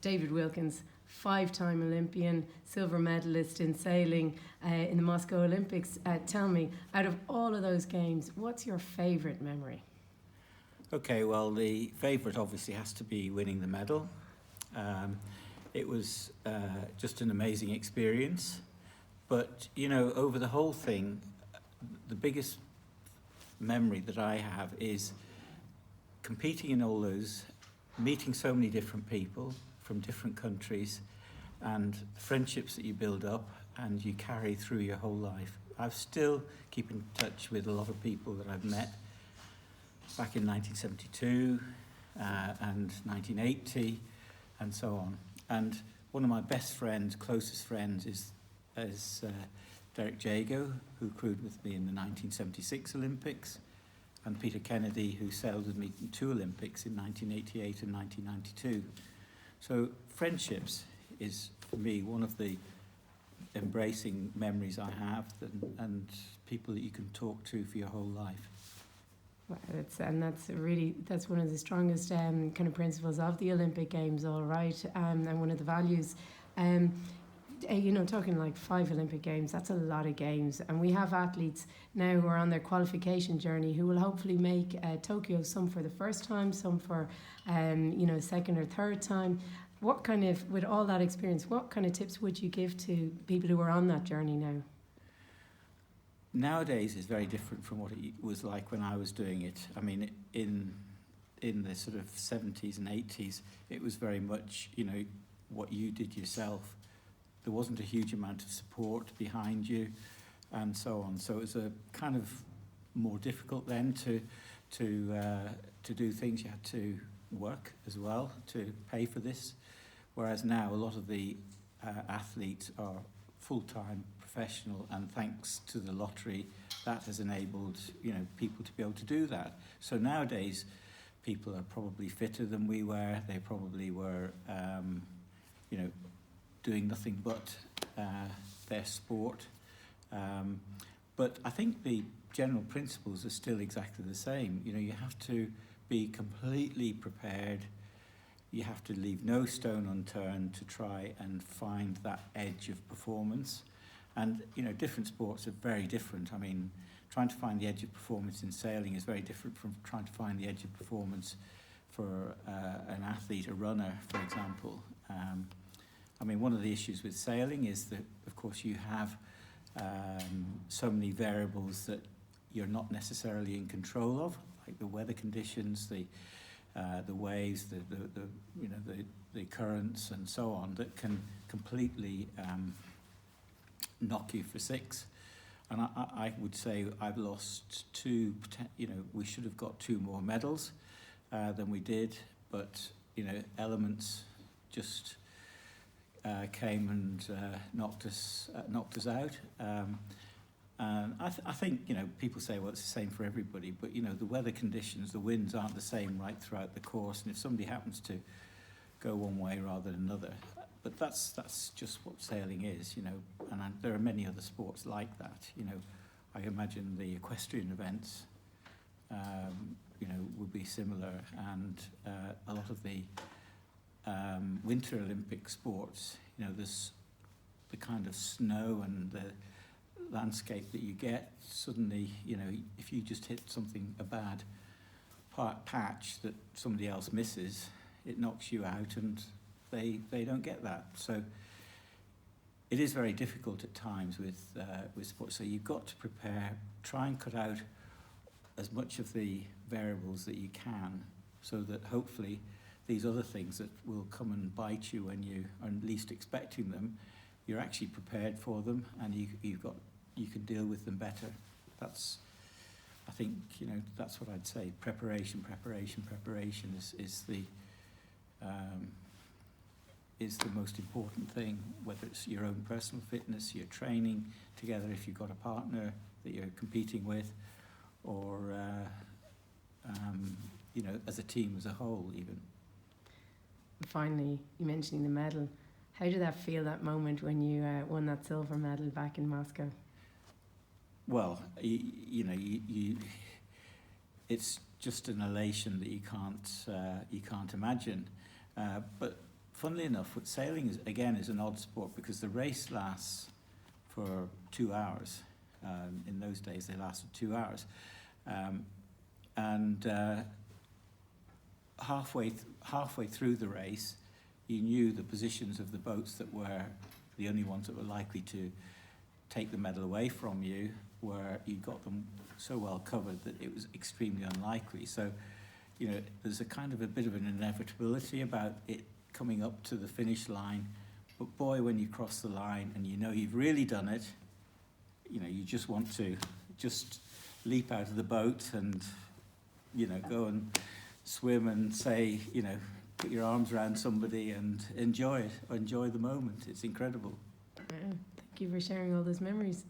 David Wilkins, 5-time Olympian, silver medalist in sailing in the Moscow Olympics. Tell me, out of all of those games, what's your favourite memory? Okay, well, the favourite obviously has to be winning the medal. It was just an amazing experience. But, you know, over the whole thing, the biggest memory that I have is competing in all those, meeting so many different people from different countries, and friendships that you build up and you carry through your whole life. I still keep in touch with a lot of people that I've met back in 1972 and 1980 and so on. And one of my best friends, closest friends, is Derek Jago, who crewed with me in the 1976 Olympics, and Peter Kennedy, who sailed with me in 2 Olympics in 1988 and 1992. So friendships is, for me, one of the embracing memories I have, and people that you can talk to for your whole life. Well, that's one of the strongest kind of principles of the Olympic Games, all right, and one of the values. You know, talking like 5 Olympic Games, that's a lot of games, and we have athletes now who are on their qualification journey who will hopefully make Tokyo, some for the first time, some for second or third time. What kind of, with all that experience, what kind of tips would you give to people who are on that journey now? Nowadays is very different from what it was like when I was doing it. I mean, in the sort of 70s and 80s, it was very much, you know, what you did yourself. There wasn't a huge amount of support behind you, and so on. So it was a kind of more difficult then to do things. You had to work as well to pay for this, whereas now a lot of the athletes are full-time professional, and thanks to the lottery, that has enabled, you know, people to be able to do that. So nowadays, people are probably fitter than we were. They probably were, doing nothing but their sport. But I think the general principles are still exactly the same. You know, you have to be completely prepared. You have to leave no stone unturned to try and find that edge of performance. And, you know, different sports are very different. I mean, trying to find the edge of performance in sailing is very different from trying to find the edge of performance for an athlete, a runner, for example. I mean, one of the issues with sailing is that, of course, you have so many variables that you're not necessarily in control of, like the weather conditions, the waves, the currents, and so on, that can completely knock you for 6. And I would say I've lost 2. You know, we should have got 2 more medals than we did, but you know, elements just came and knocked us out. And I think, you know, people say, well, it's the same for everybody, but, you know, the weather conditions, the winds aren't the same right throughout the course, and if somebody happens to go one way rather than another, but that's just what sailing is, you know, and there are many other sports like that, you know. I imagine the equestrian events, would be similar, and a lot of the Winter Olympic sports, you know, there's the kind of snow and the landscape that you get. Suddenly, you know, if you just hit a bad patch that somebody else misses, it knocks you out, and they don't get that. So it is very difficult at times with sports. So you've got to prepare, try and cut out as much of the variables that you can, so that hopefully these other things that will come and bite you when you are least expecting them, you're actually prepared for them, and you can deal with them better. That's, I think, you know, that's what I'd say. Preparation is the most important thing, whether it's your own personal fitness, your training together if you've got a partner that you're competing with, or as a team as a whole even. Finally, you mentioning the medal. How did that feel, that moment when you won that silver medal back in Moscow? Well, it's just an elation that you can't imagine. But funnily enough, with sailing is an odd sport because the race lasts for 2 hours. In those days, they lasted 2 hours, and halfway through the race, you knew the positions of the boats that were the only ones that were likely to take the medal away from you, where you got them so well covered that it was extremely unlikely. So, you know, there's a kind of a bit of an inevitability about it coming up to the finish line. But boy, when you cross the line and you know you've really done it, you know, you just want to just leap out of the boat and, you know, go and swim and say, you know, put your arms around somebody and enjoy it, enjoy the moment. It's incredible. Thank you for sharing all those memories.